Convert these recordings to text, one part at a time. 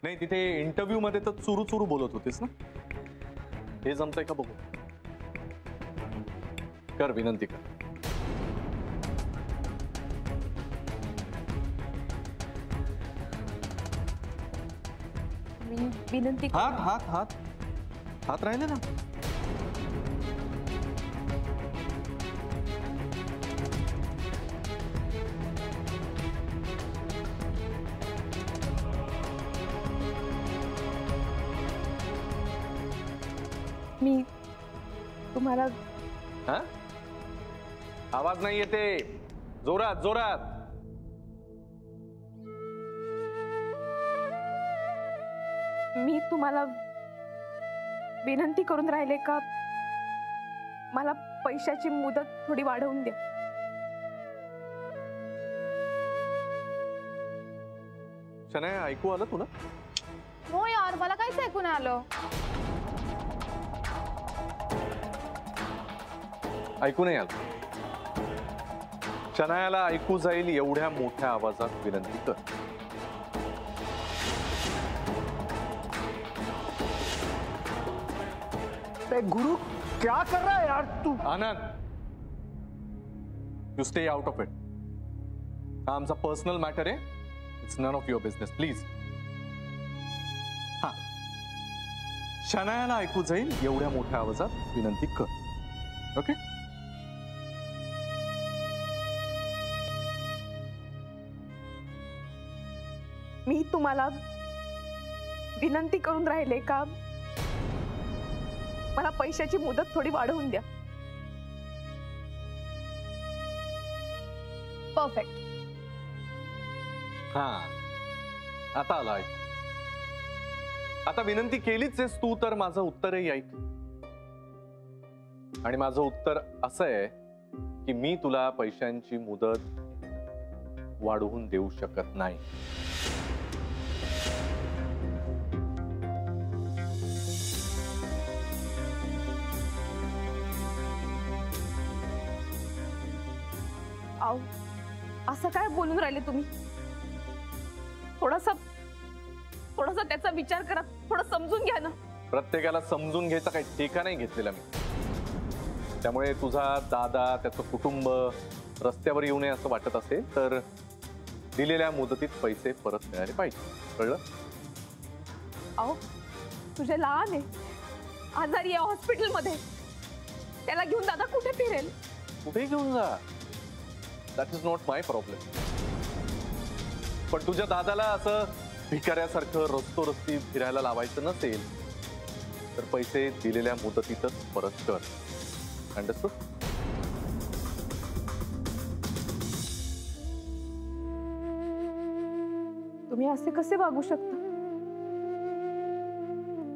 नाही तिथे इंटरव्ह्यू मध्ये तर चुरू चुरू बोलत होतीस ना, हे जमतंय का बघू. कर विनंती कर. विनंती. हात हात हात हात राहिले ना. मी तुम्हाला. हा आवाज नाही येते, जोरात जोरात. मी तुम्हाला विनंती करून राहिले का मला पैशाची मुदत थोडी वाढवून द्या. शनाया ऐकू आलं तुला? हो यार, मला काहीच ऐकू नाही आलं. ऐकू नाही आलं. शनायाला ऐकू जाईल एवढ्या मोठ्या आवाजात विनंती कर. गुरु क्या कर रहा है यार तू? Anand, you stay out of it. हा आमचा पर्सनल मॅटर आहे. It's none of your business please. हा शनायाला ऐकू जाईल एवढ्या मोठ्या आवाजात विनंती कर. ओके. मी तुम्हाला विनंती करून राहिले का मला पैशाची मुदत थोडी वाढवून द्या. परफेक्ट. हा आता आला ऐक. आता विनंती केलीच आहेस तू, तर माझं उत्तरही ऐक. आणि माझं उत्तर असं आहे की मी तुला पैशांची मुदत वाढवून देऊ शकत नाही. आओ, असं काय बोलून राहिले तुम्ही? थोडासा त्याचा विचार करा, थोडं समजून घ्या ना. प्रत्येकाला समजून घ्यायचा काही ठेका नाही घेतलेला मी. त्यामुळे तुझा दादा, त्याचं कुटुंब रस्त्यावर येऊ नये असं वाटत असेल तर दिलेल्या मुदतीत पैसे परत मिळाले पाहिजे. कळलं? आओ, तुझे लहान आहे, आजारी आहे हॉस्पिटलमध्ये. त्याला घेऊन दादा कुठे फिरेल? कुठे घेऊन जा, that is not my problem. पण तुझ्या दादाला असं भिकाऱ्यासारखं रस्ती फिरायला लावायचं नसेल तर पैसे दिलेल्या मुदतीतच परत कर. अंडरस्टूड? तुम्ही असे कसे वागू शकता?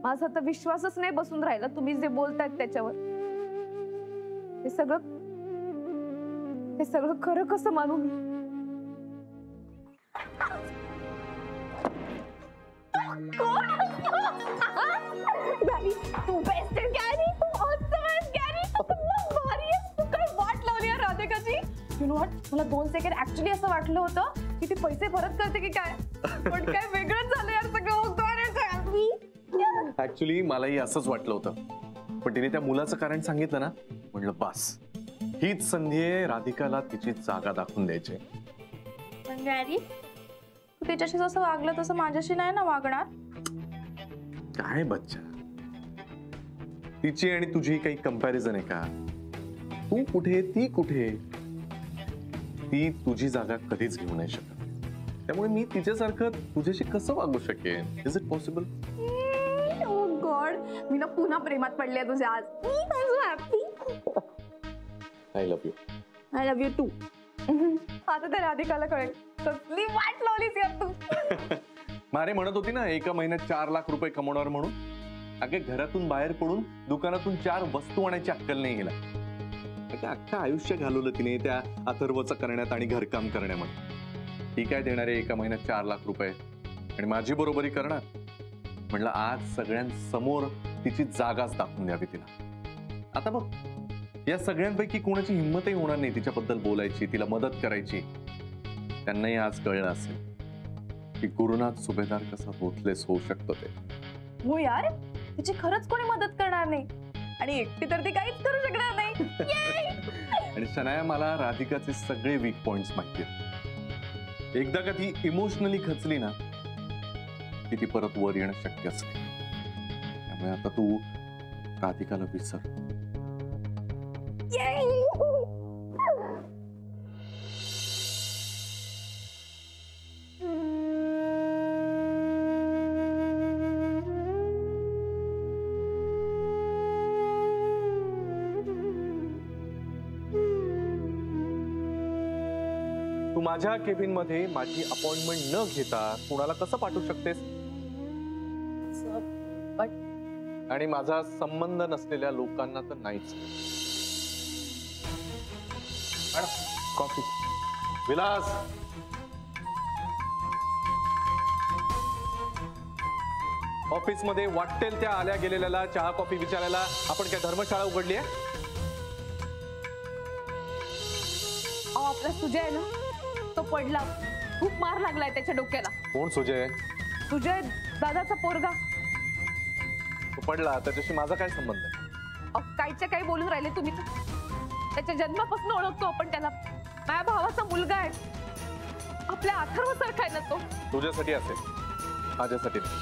माझा तर विश्वासच नाही बसून राहिला तुम्ही जे बोलतायत त्याच्यावर. हे सगळं खरं कसं मानू मी? तू बेस्ट आहेस गॅरी, तू ऑसम आहेस गॅरी, तू खूप भारी आहेस. तू काय वाट लावली आहे राधिकाची? यू नो व्हॉट, मला 2 सेकंड ऍक्च्युअली असं वाटलं होतं की ती पैसे परत करते की काय, पण काय वेगळंच झालं यार सगळं. ऍक्च्युली मलाही असंच वाटलं होतं, पण तिने त्या मुलाचं कारण सांगितलं ना, म्हणलं बस हीच संधी आहे राधिकाला तिची जागा दाखवून द्यायची. पण गॅरी, तू तिच्याशी जसं वागलं तसं माझ्याशी नाही ना वागणार? काय बच्चा, तिची आणि तुझी काही कंपॅरिझन आहे का? तू कुठे ती कुठे? ती तुझी जागा कधीच घेऊ नाही शकत. त्यामुळे मी तिच्यासारखं तुझ्याशी कसं वागू शकेन? Is it possible? Oh god, मी ना पुन्हा प्रेमात पडले तुझ्या आज. Happy. I love you. I love you too. आता त्या राधिकाला कळेल कसली वाट लावलीस यार तू. मारे म्हणत होती ना एका महिन्यात 4 लाख रुपये कमवणार म्हणून. अगे घरातून बाहेर पडून दुकानातून 4 वस्तू आणायची अक्कल नाही गेला. अख्खं आयुष्य घालवलं तिने त्या अथर्वचं करण्यात आणि घरकाम करण्यामध्ये. ती काय देणार आहे एका महिन्यात 4 लाख रुपये आणि माझी बरोबरी करणार? म्हणलं आज सगळ्यांसमोर तिची जागाच दाखवून द्यावी तिला. आता बघ, या सगळ्यांपैकी कोणाची हिंमतही होणार नाही तिच्याबद्दल बोलायची, तिला मदत करायची. त्यांनाही आज कळलं असेल की गुरुनाथ सुभेदार कसा रोथलेस होऊ शकतो ते. हो यार, तिची खरंच कोणी मदत करणार नाही आणि एकटी तर ती काहीच करू शकणार नाही. Yay! आणि शनाया, मला राधिकाचे सगळे वीक पॉइंट्स माहिती आहेत. एकदा का ती इमोशनली खचली ना की ती परत वर येणं शक्य असते. त्यामुळे आता तू राधिकाला विसर. तू माझ्या केबिन मध्ये माझी अपॉइंटमेंट न घेता कुणाला कसं पाठवू शकतेस? आणि माझा संबंध नसलेल्या लोकांना तर नाहीच. कॉफी. विलास, ऑफिस मध्ये वाटेल त्या आल्या गेलेल्याला चहा कॉफी विचारायला आपण काय धर्मशाळा उघडली आहे? अहो, आपला सुजय आहे ना, तो पडला. खूप मार लागलाय त्याच्या डोक्याला. कोण सुजय? सुजय दादाचा पोरगा. तो पडला, त्याच्याशी माझा काय संबंध आहे? अहो, काहीच्या काही बोलून राहिले तुम्ही. त्याच्या जन्मापासून ओळखतो आपण त्याला. माझ्या भावाचा मुलगा आहे. आपल्या अथर्व सारखा आहे ना तो. तुझ्यासाठी असेल, माझ्यासाठी नाही.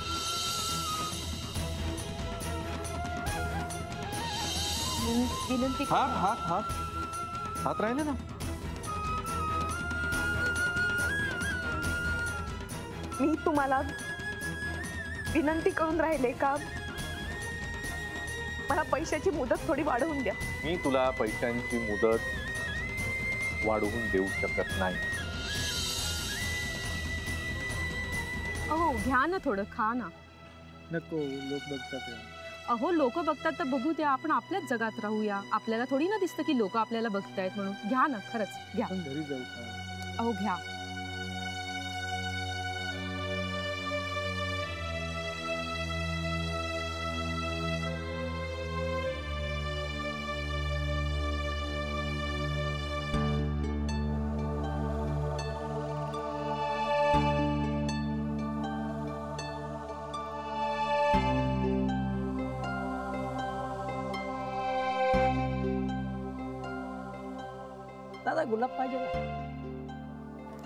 विनंती. हात हात हात हात राहिले ना. मी तुम्हाला विनंती करून राहिले का, मला पैशाची मुदत थोडी वाढवून द्या. मी तुला पैशांची मुदत वाढवून देऊ शकत नाही. अहो घ्या ना, थोडं खा ना. नको, लोक बघतात. अहो लोक बघतात तर बघू द्या, आपण आपल्याच जगात राहूया. आपल्याला थोडी ना दिसतं की लोक आपल्याला बघतायत म्हणून. घ्या ना, खरंच घ्या. आपण घरी जाऊ का? अहो घ्या. दादा गुलाब पाहिजे ना?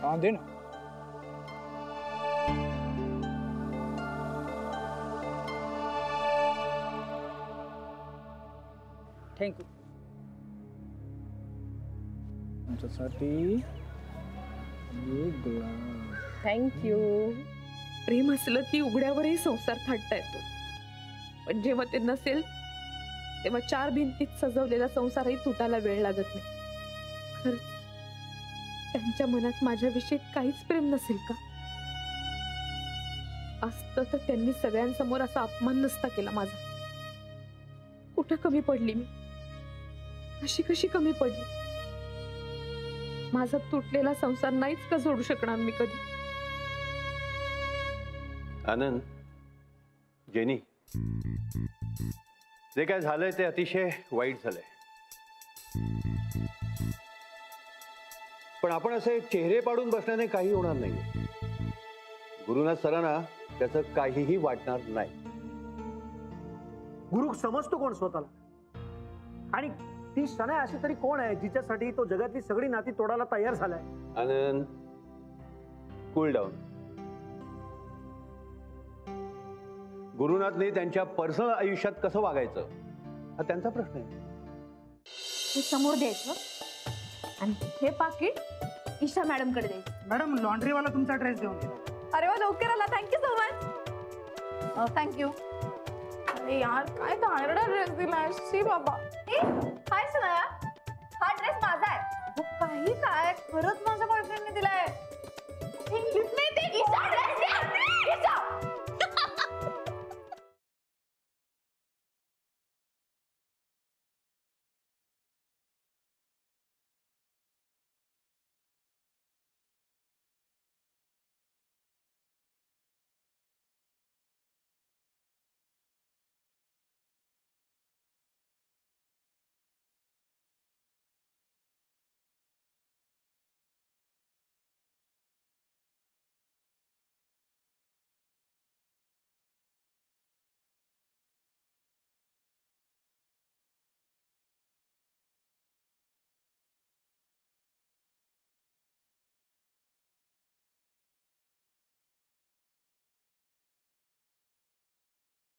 हा दे ना. थँक्यू. तुमच्यासाठी गुलाब. थँक्यू. प्रेम असलं की उघड्यावरही संसार थाटता येतो, पण जेव्हा ते नसेल तेव्हा चार भिंतीत सजवलेला संसारही तुटायला वेळ लागत नाही. खरंच त्यांच्या मनात माझ्याविषयी काहीच प्रेम नसेल का? असतं तर त्यांनी सगळ्यांसमोर असा अपमान नसता केला माझा. कुठं कमी पडली मी? अशी कशी कमी पडली? माझा तुटलेला संसार नाहीच का जोडू शकणार मी कधी? आनंद, जेनी, जे काय झालंय ते अतिशय वाईट झालंय. पण आपण असे चेहरे पाडून बसण्याने काही होणार नाही. गुरुनाथ सरांना त्याचं काहीही वाटणार नाही. गुरु समजतो कोण स्वतःला? आणि ती शनाया अशी तरी कोण आहे जिच्यासाठी तो जगातली सगळी नाती तोडायला तयार झालाय? आनंद, कूल डाऊन. गुरुनाथने त्यांच्या पर्सनल आयुष्यात कसं वागायचं हा त्यांचा प्रश्न आहे. हे समोर द्यायचं आणि हे पाकिट ईशा मॅडम कडे द्यायचं. मॅडम, लॉन्ड्रीवाला तुमचा ड्रेस देऊन गेला. अरे वा, लवकर आला. Thank you so much. थँक्यू. अरे यार, काय घाणेरडा ड्रेस दिलाय. शी बाबा. हाय सनाया, हा ड्रेस माझा आहे. काही काय, खरंच माझ्या